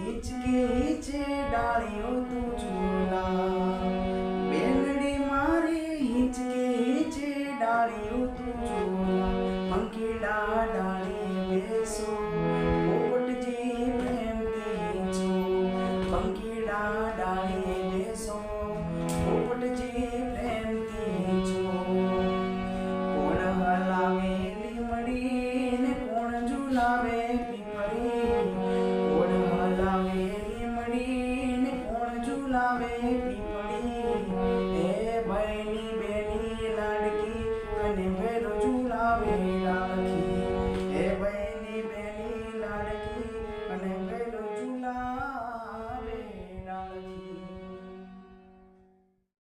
હિચકે હિચે ડાળીઓ તું ઝૂલા બેનડી મારી હિચકે હિચે ડાળીઓ તું ઝૂલા પંખીડા ડાળે બેસો પોપટજી પ્રેમથી છો પંખીડા ડાળે બેસો પોપટજી પ્રેમથી છો કોણ હલાવે લીમડી ને કોણ ઝૂલાવે પીપળી કોણ હલાવે લીમડી ને કોણ ઝૂલાવે પીપળી